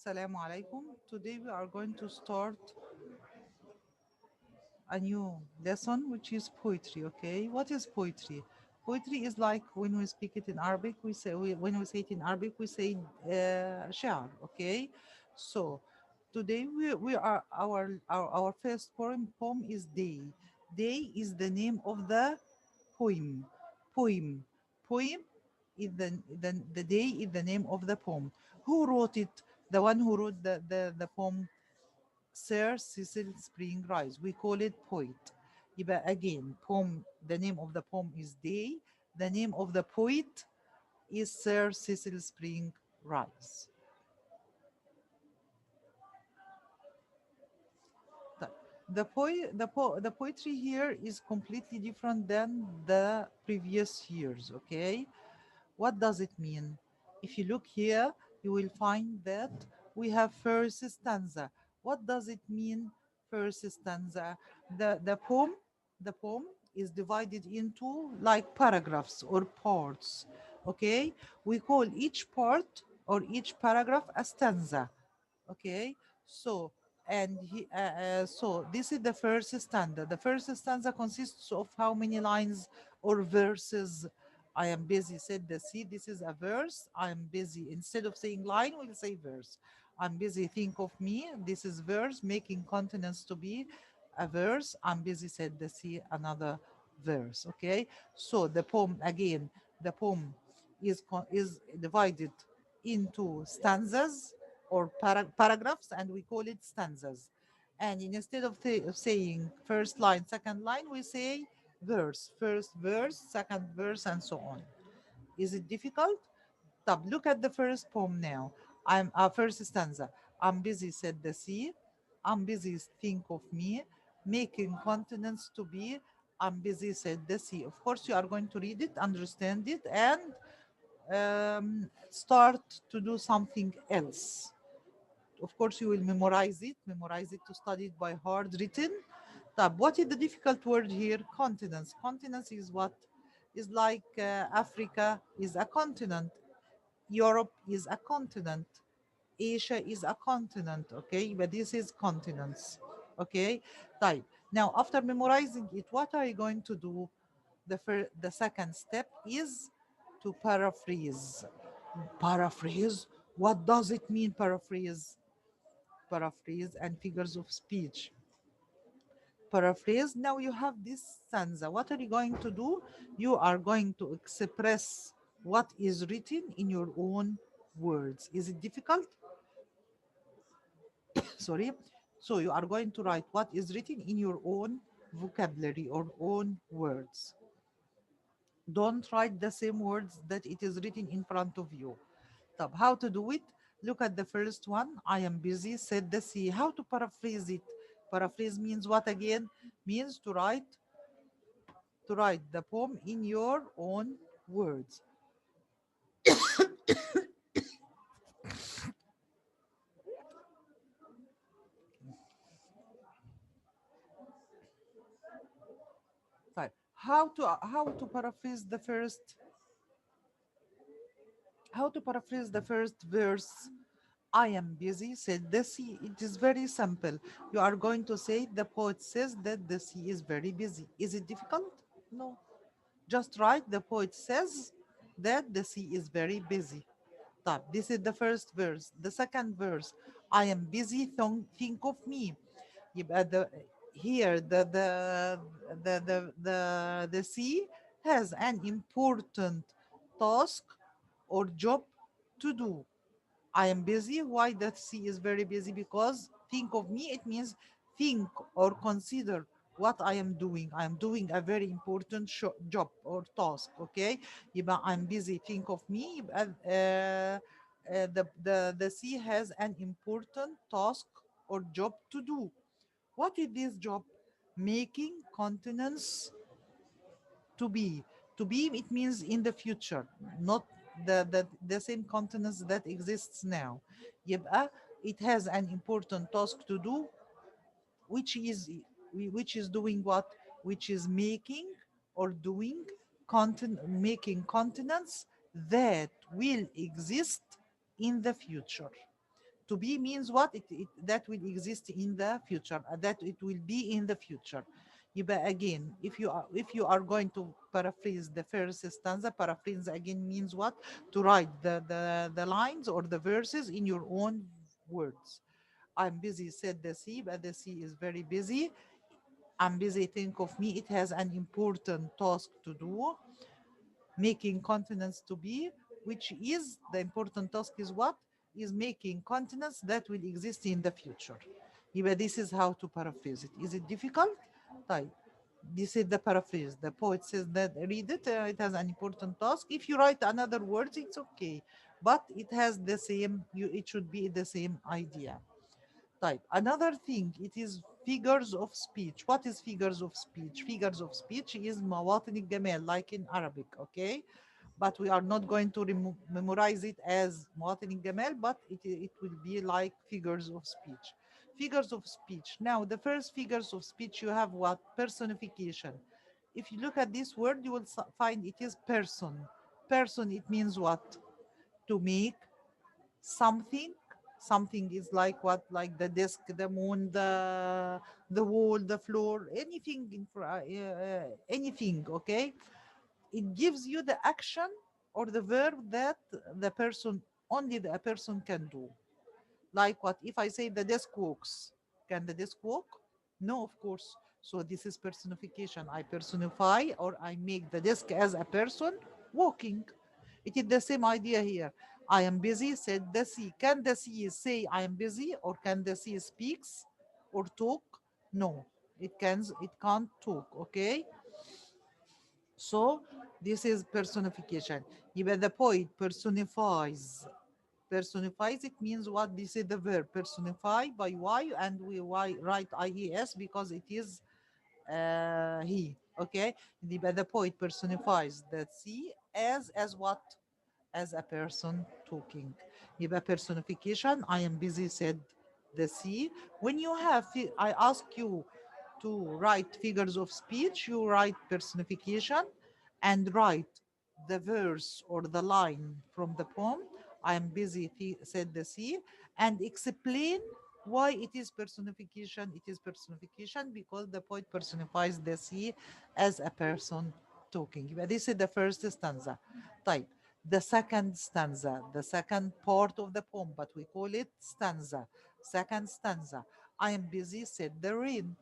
Assalamu alaikum. Today we are going to start a new lesson, which is poetry. Okay, what is poetry? Poetry is like when we speak it in Arabic, when we say it in Arabic, we say شعر. Okay, so today we are our first poem is Day. Day is the name of the poem. Poem. Poem is the day is the name of the poem. Who wrote it? The one who wrote the poem, Sir Cecil Spring Rise. We call it poet. يبقى again, poem, the name of the poem is Day. The name of the poet is Sir Cecil Spring Rise. The poetry here is completely different than the previous years, okay? What does it mean? If you look here, you will find that we have first stanza. What does it mean, first stanza? The poem is divided into like paragraphs or parts. Okay, we call each part or each paragraph a stanza. Okay, so so this is the first stanza. The first stanza consists of how many lines or verses? I am busy, said the sea. This is a verse. I am busy. Instead of saying line, we'll say verse. I'm busy, think of me. This is verse, making continents to be a verse. I'm busy, said the sea, another verse. Okay. So the poem again, the poem is divided into stanzas or paragraphs, and we call it stanzas. And instead of saying first line, second line, we say verse, first verse, second verse, and so on. Is it difficult? Tab, look at the first poem now. I'm first stanza. I'm busy, said the sea. I'm busy, think of me. Making continents to be. I'm busy, said the sea. Of course, you are going to read it, understand it, and start to do something else. Of course, you will memorize it to study it by heart written. What is the difficult word here? Continents. Continents is what? Is like Africa is a continent, Europe is a continent, Asia is a continent, okay? But this is continents, okay? طيب. Now, after memorizing it, what are you going to do? The second step is to paraphrase. Paraphrase? What does it mean, paraphrase? Paraphrase and figures of speech. Paraphrase, now you have this stanza. What are you going to do? You are going to express what is written in your own words. Is it difficult? Sorry. So you are going to write what is written in your own vocabulary or own words. Don't write the same words that it is written in front of you. How to do it? Look at the first one. I am busy, said the sea. How to paraphrase it? Paraphrase means what again? Means to write the poem in your own words. Fine. How to paraphrase the first how to paraphrase the first verse? I am busy, said the sea. It is very simple. You are going to say the poet says that the sea is very busy. Is it difficult? No. Just write the poet says that the sea is very busy. This is the first verse. The second verse, I am busy, think of me. يبقى here the sea has an important task or job to do. I am busy. Why that sea is very busy? Because think of me, it means think or consider what I am doing. I am doing a very important job or task. Okay. يبقى I'm busy. Think of me. يبقى, the sea has an important task or job to do. What is this job? Making continents to be. To be, it means in the future, not the same continents that exists now. يبقى it has an important task to do, which is which is doing what? Which is making or doing continents that will exist in the future. To be means what? That will exist in the future, that it will be in the future. يبقى again, if you are going to paraphrase the first stanza, paraphrase again means what? To write the lines or the verses in your own words. I'm busy, said the sea, but the sea is very busy. I'm busy, think of me. It has an important task to do, making continents to be, which is the important task is what? Is making continents that will exist in the future. يبقى this is how to paraphrase it. Is it difficult? طيب. This is the paraphrase. The poet says that read it. It has an important task. If you write another words, it's okay, but it has the same. It should be the same idea. Type. Another thing, it is figures of speech. What is figures of speech? Figures of speech is مواطن الجمال, like in Arabic, okay? But we are not going to memorize it as مواطن الجمال, but it will be like figures of speech. Figures of speech. Now, the first figures of speech, you have what? Personification. If you look at this word, you will find it is person. Person, it means what? To make something. Something is like what? Like the desk, the moon, the wall, the floor, anything anything, okay? It gives you the action or the verb that the person, only the person can do. Like what? If I say the desk walks, can the desk walk? No, of course. So this is personification. I personify or I make the desk as a person walking. It is the same idea here. I am busy, said the sea. Can the sea say I am busy, or can the sea speaks or talk? No, it can't talk, okay? So this is personification. Even the poet personifies. Personifies, it means what? This is the verb personify by y, and we write ies because it is he. Okay, the poet personifies the sea as what? As a person talking. يبقى personification, I am busy, said the sea. When you have, I ask you to write figures of speech, you write personification and write the verse or the line from the poem. I am busy, said the sea, and explain why it is personification. It is personification because the poet personifies the sea as a person talking. But this is the first stanza. Type. The second stanza, the second part of the poem, but we call it stanza. Second stanza. I am busy, said the rain.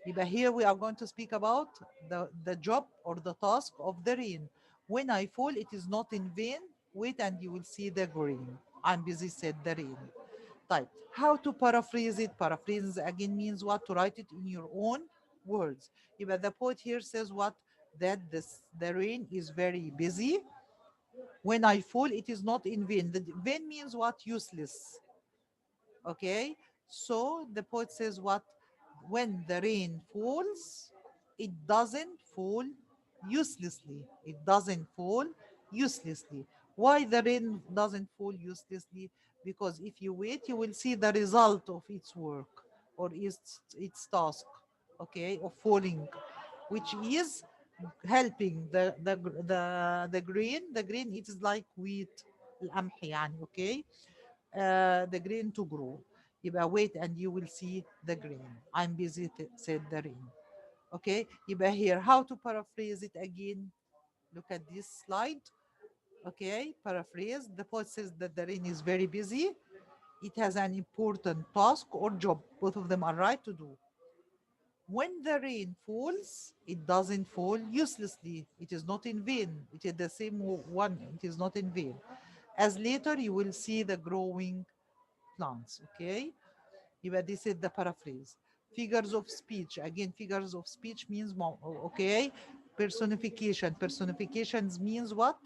يبقى here we are going to speak about the job or the task of the rain. When I fall, it is not in vain. Wait and you will see the green. I'm busy, said the rain. Type. How to paraphrase it? Paraphrase again means what? To write it in your own words. يبقى the poet here says what? That the rain is very busy. When I fall, it is not in vain. The vain means what? Useless. Okay, so the poet says what? When the rain falls, it doesn't fall uselessly. It doesn't fall uselessly. Why the rain doesn't fall uselessly? Because if you wait, you will see the result of its work or its task, okay, of falling, which is helping the green. The green, it is like wheat, القمح يعني, okay, the green to grow. يبقى wait and you will see the green. I'm busy, said the rain. Okay, يبقى here, how to paraphrase it again? Look at this slide. Okay, paraphrase. The poet says that the rain is very busy. It has an important task or job. Both of them are right to do. When the rain falls, it doesn't fall uselessly. It is not in vain. It is the same one. It is not in vain. As later you will see the growing plants. Okay, يبقى this is the paraphrase. Figures of speech. Again, figures of speech means okay. Personification. Personifications means what?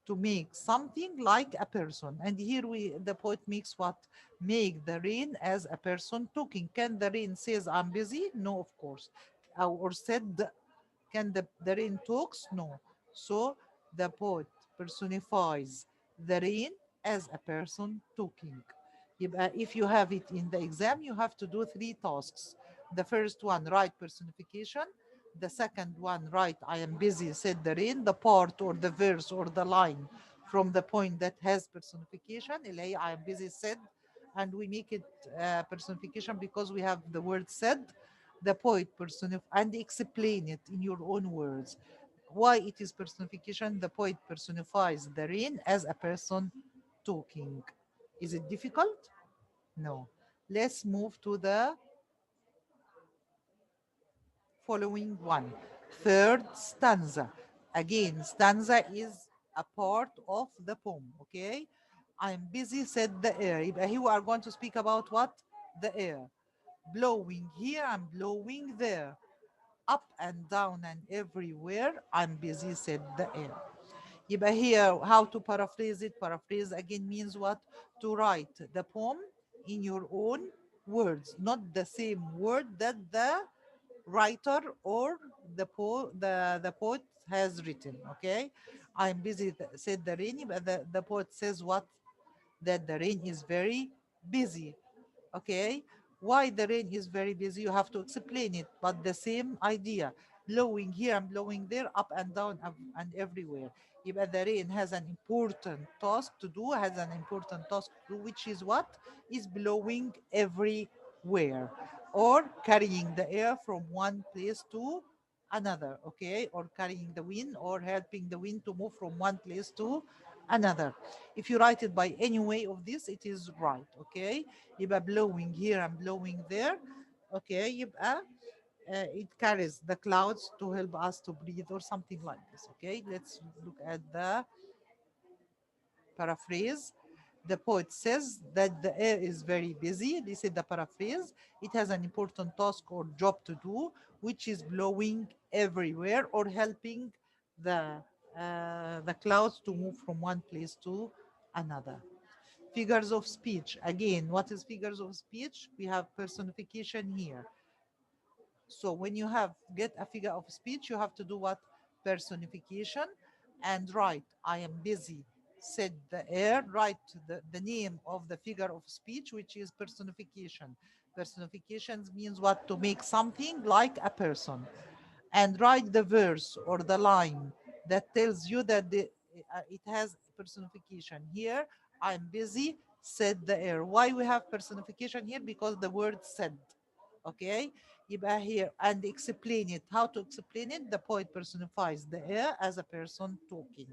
To make something like a person. And here the poet makes what? Make the rain as a person talking. Can the rain says I'm busy? No, of course. Or said, can the rain talks? No. So the poet personifies the rain as a person talking. If you have it in the exam, you have to do three tasks. The first one, write personification. The second one, write I am busy, said the rain, the part or the verse or the line from the point that has personification. اللي هي I am busy, said and we make it personification because we have the word said. The poet and explain it in your own words. Why it is personification? The poet personifies the rain as a person talking. Is it difficult? No. Let's move to the following one. Third stanza. Again, stanza is a part of the poem, okay? I'm busy, said the air. Here we are going to speak about what? The air. Blowing here, I'm blowing there. Up and down and everywhere, I'm busy, said the air. يبقى here, how to paraphrase it? Paraphrase again means what? To write the poem in your own words, not the same word that the writer or the poet has written. Okay, I'm busy, said the rain, but the poet says what? That the rain is very busy. Okay, why the rain is very busy, you have to explain it, but the same idea. Blowing here and blowing there, up and down and everywhere. يبقى the rain has an important task to do, which is what? Is blowing everywhere, or carrying the air from one place to another. Okay, or carrying the wind, or helping the wind to move from one place to another. If you write it by any way of this, it is right. Okay, يبقى blowing here and blowing there. Okay, يبقى it carries the clouds to help us to breathe or something like this. Okay, let's look at the paraphrase. The poet says that the air is very busy. This is the paraphrase. It has an important task or job to do, which is blowing everywhere or helping the clouds to move from one place to another. Figures of speech. Again, what is figures of speech? We have personification here. So when you have get a figure of speech, you have to do what? Personification, and write, I am busy, said the air. Write the name of the figure of speech, which is personification. Personifications means what? To make something like a person. And write the verse or the line that tells you that it has personification. Here, I'm busy, said the air. Why we have personification here? Because the word said. Okay, يبقى here, and explain it. How to explain it? The poet personifies the air as a person talking.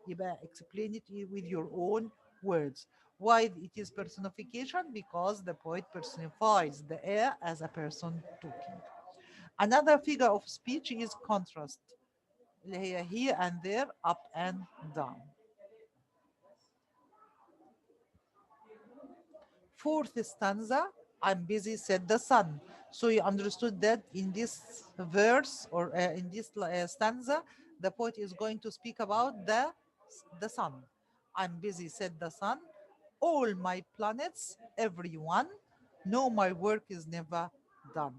يبقى explain it with your own words. Why it is personification? Because the poet personifies the air as a person talking. Another figure of speech is contrast, اللي هي here and there, up and down. Fourth stanza, I'm busy, said the sun. So you understood that in this verse or in this stanza, the poet is going to speak about the sun. I'm busy, said the sun. All my planets, everyone, know my work is never done.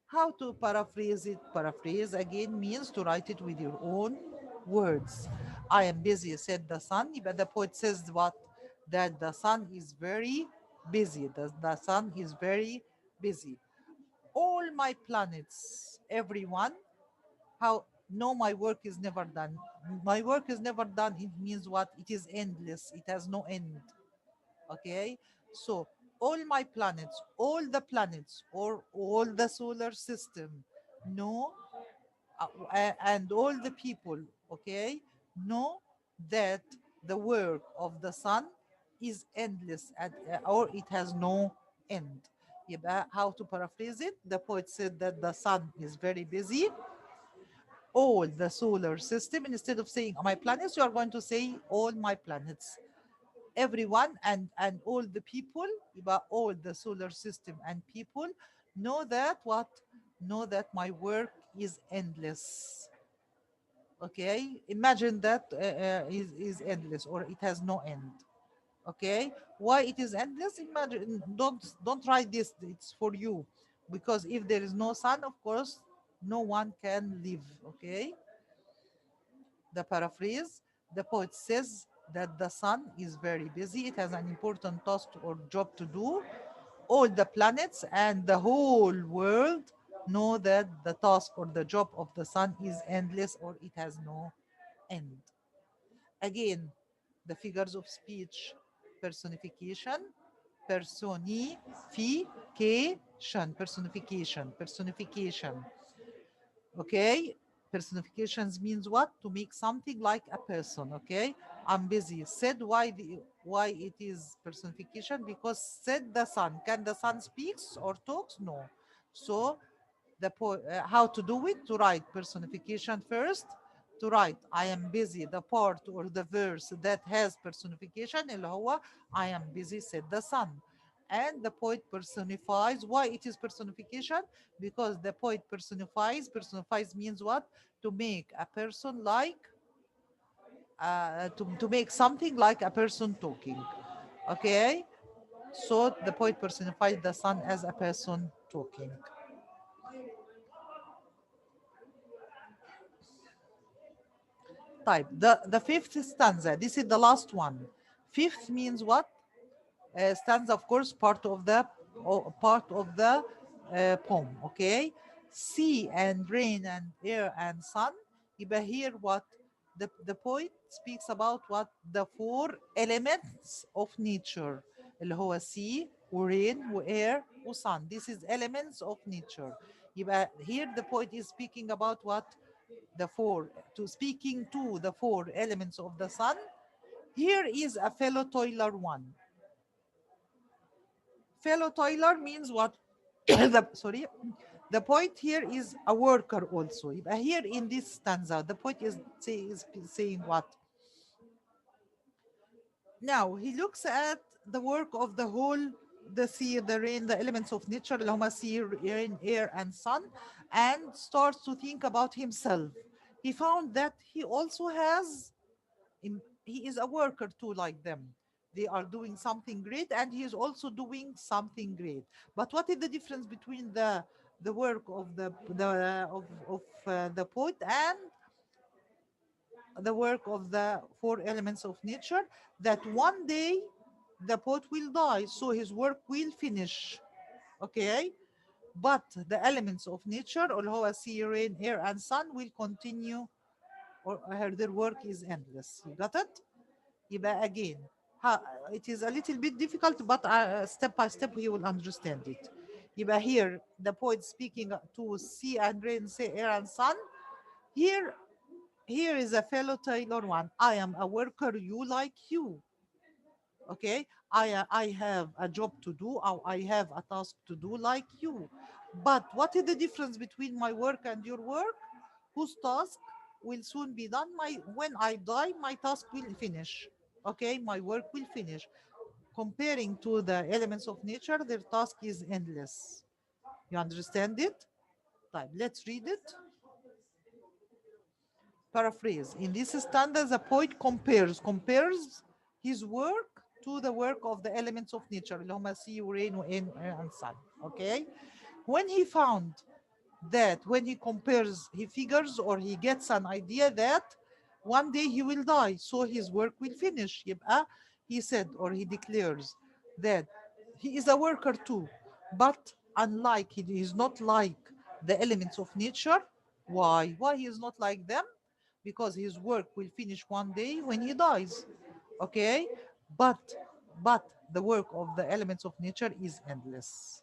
How to paraphrase it? Paraphrase again means to write it with your own words. I am busy, said the sun. But the poet says what? That the sun is very busy. The sun is very busy. All my planets, everyone, how no, my work is never done. My work is never done. It means what? It is endless. It has no end. Okay, so all my planets, all the planets, or all the solar system, no, and all the people, okay, know that the work of the sun is endless or it has no end. يبقى how to paraphrase it? The poet said that the sun is very busy. All the solar system, instead of saying my planets, you are going to say all my planets. Everyone and all the people, about all the solar system and people, know that what? Know that my work is endless. Okay, imagine that is endless or it has no end. Okay, why it is endless? Imagine, don't write this, it's for you, because if there is no sun, of course no one can live. Okay, the paraphrase, the poet says that the sun is very busy. It has an important task or job to do. All the planets and the whole world know that the task or the job of the sun is endless or it has no end. Again, the figures of speech, personification. Personification. Okay, personifications means what? To make something like a person. Okay, I'm busy. Said why it is personification? Because said the son. Can the son speaks or talks? No. So how to do it? To write personification first. To write I am busy, the part or the verse that has personification اللي هو I am busy said the sun. And the poet personifies. Why it is personification? Because the poet personifies means what? To make a person like to make something like a person talking. Okay, so the poet personifies the sun as a person talking. Type the fifth stanza. This is the last one. Fifth means what? Stanza, of course, part of the poem. Okay, sea and rain and air and sun. يبقى here what the poet speaks about what the four elements of nature اللي هو sea rain air sun. This is elements of nature. يبقى here the poet is speaking about what? The four, to speaking to the four elements of the sun. Here is a fellow toiler one. Fellow toiler means what? Sorry, the poet here is a worker also. Here in this stanza, the poet is saying what? Now he looks at the work of the whole, the sea, the rain, the elements of nature, اللي هما sea, rain, air, and sun, and starts to think about himself. He found that he also has, he is a worker too, like them. They are doing something great, and he is also doing something great. But what is the difference between the work of the poet and the work of the four elements of nature? That one day the poet will die, so his work will finish. Okay, but the elements of nature, اللي هو sea, rain, air, and sun, will continue, or their work is endless. You got it? يبقى again, it is a little bit difficult, but step by step you will understand it. يبقى here the poet speaking to sea and rain, say air and sun. Here is a fellow tailor one. I am a worker, you like you. Okay, I have a job to do, or I have a task to do like you. But what is the difference between my work and your work? Whose task will soon be done? When I die, my task will finish. Okay, my work will finish. Comparing to the elements of nature, their task is endless. You understand it? Right, let's read it. Paraphrase. In this stanza, the poet compares his work to the work of the elements of nature, اللي هما sea, rain, and sun. Okay? When he found that, when he compares, he figures or he gets an idea that one day he will die, so his work will finish. يبقى he said, or he declares, that he is a worker too, but unlike, he is not like the elements of nature. Why he is not like them? Because his work will finish one day when he dies. Okay, but the work of the elements of nature is endless.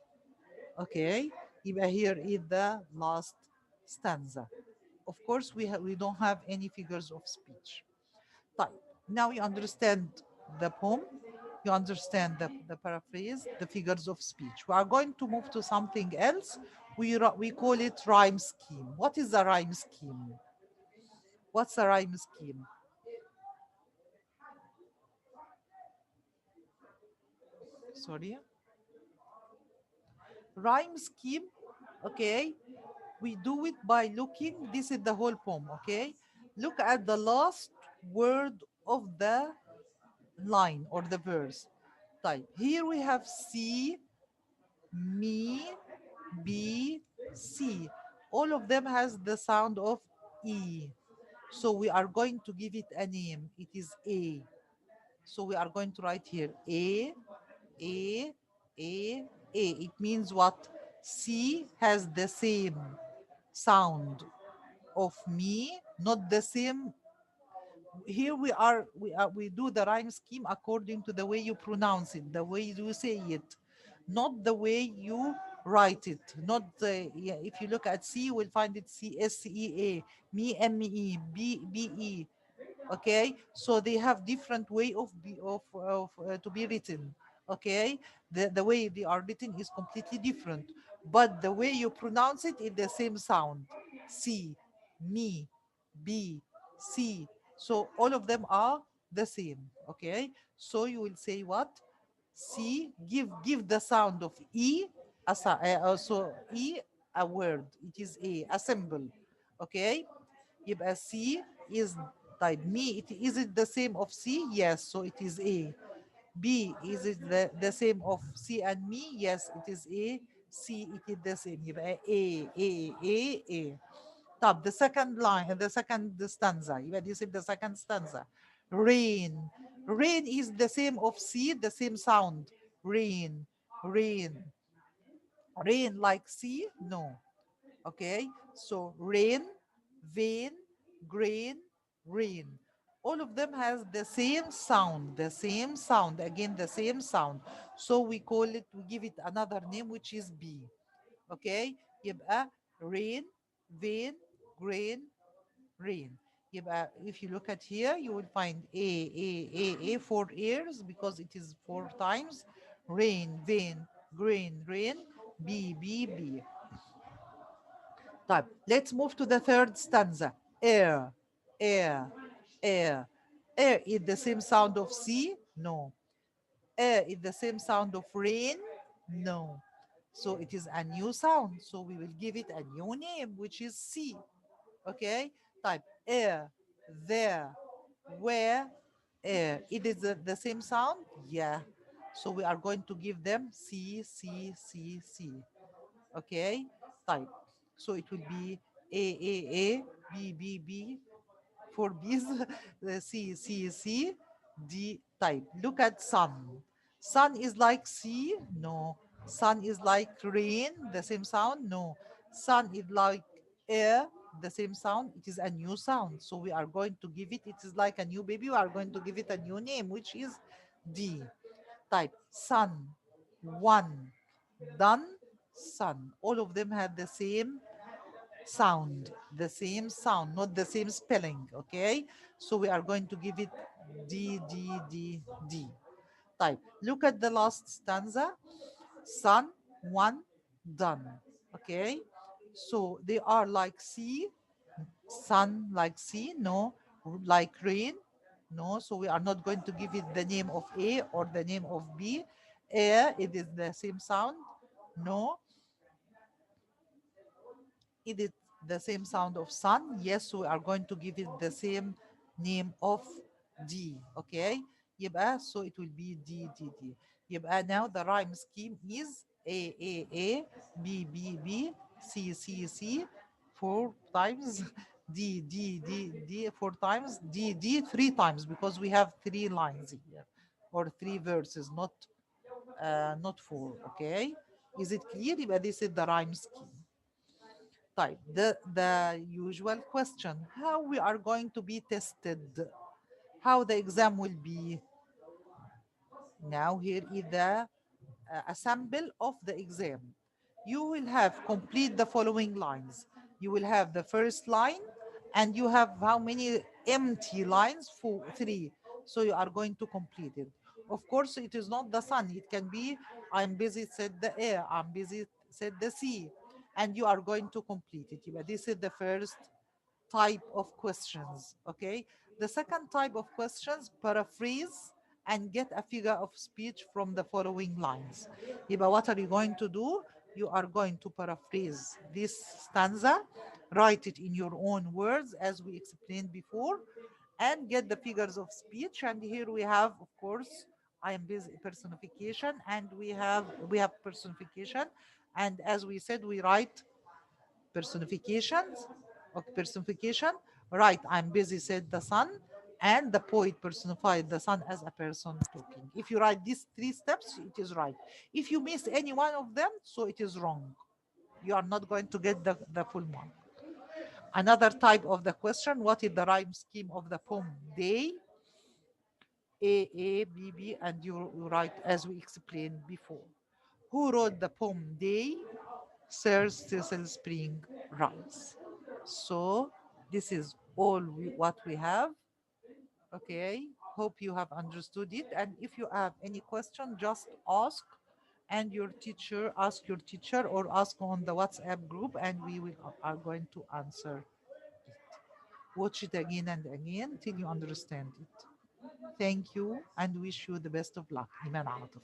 Okay, يبقى here is the last stanza. Of course, we don't have any figures of speech. طيب, now you understand the poem, you understand the paraphrase, the figures of speech. We are going to move to something else. We call it rhyme scheme. What is a rhyme scheme? What's a rhyme scheme? Sorry. Rhyme scheme, okay, we do it by looking, this is the whole poem. Okay, look at the last word of the line or the verse. Type here we have C, me, B, C. All of them has the sound of E, so we are going to give it a name. It is A, so we are going to write here a a A. It means what? C has the same sound of me, not the same Here we do the rhyme scheme according to the way you pronounce it, the way you say it, not the way you write it. Not the, yeah, if you look at C, you will find it CSEA, me ME, BE. Okay, so they have different way of to be written. Okay, the way they are written is completely different, but the way you pronounce it is the same sound. C, me, B, C. So all of them are the same. Okay, so you will say what? C, give the sound of E as also E, a word. It is a symbol. Okay, يبقى C is طيب me, is it the same of C? Yes, so it is A. B, is it the same of C and me? Yes, it is A. C, it is the same. يبقى A. طب the second line, the second stanza. يبقى this is the second stanza. Rain. Rain is the same of C, the same sound. Rain, rain. Rain like C? No. Okay, so rain, vein, grain, rain, all of them has the same sound, the same sound, again the same sound. So we call it, we give it another name, which is B. Okay, يبقى rain, vein, grain, rain. يبقى if you look at here, you will find A, 4 ears, because it is 4 times. Rain, vein, grain, rain. B. طيب, let's move to the third stanza. Air, air, air. Air is the same sound of sea? No. Air is the same sound of rain? No. So it is a new sound. So we will give it a new name, which is sea. Okay? Type air, there, where, air. It is the same sound? Yeah. So we are going to give them C. Okay, طيب, so it will be A, B, four B's, the C, D. Type, look at sun. Sun is like C? No. Sun is like rain, the same sound? No. Sun is like air, the same sound? It is a new sound, so we are going to give it, it is like a new baby, we are going to give it a new name, which is D. Type sun, one, done, sun. All of them have the same sound, not the same spelling. Okay, so we are going to give it D. Type. Look at the last stanza. Sun, one, done. Okay, so they are like sea, sun like sea, no, like rain, no. So we are not going to give it the name of A or the name of B. Air, it is the same sound, no. It is the same sound of sun, yes. So we are going to give it the same name of D. Okay, يبقى so it will be D. يبقى now the rhyme scheme is A, B, C 4 times, D 4 times, D 3 times, because we have 3 lines here, or 3 verses, not 4. Okay, is it clear? يبقى this is the rhyme scheme. طيب, the usual question, how we are going to be tested, how the exam will be. Now here is a sample of the exam. You will have complete the following lines. You will have the first line, and you have how many empty lines? 3. So you are going to complete it. Of course, it is not the sun. It can be I'm busy, said the air. I'm busy, said the sea. And you are going to complete it. But this is the first type of questions. Okay, the second type of questions, paraphrase and get a figure of speech from the following lines. يبقى what are you going to do? You are going to paraphrase this stanza, write it in your own words as we explained before, and get the figures of speech. And here we have, of course, I am busy personification, and we have personification, and as we said, we write personifications. Okay, personification. Right, I'm busy, said the sun, and the poet personified the sun as a person talking. If you write these 3 steps, it is right. If you miss any one of them, so it is wrong. You are not going to get the full mark. Another type of the question, what is the rhyme scheme of the poem day? A, B, B, and you write as we explained before. Who wrote the poem Day? Sir Cecil Spring Rice. So this is all what we have. Okay, hope you have understood it. And if you have any question, just ask, and your teacher, ask your teacher or ask on the WhatsApp group, and we will are going to answer it. Watch it again and again till you understand it. Thank you and wish you the best of luck. Iman Atif.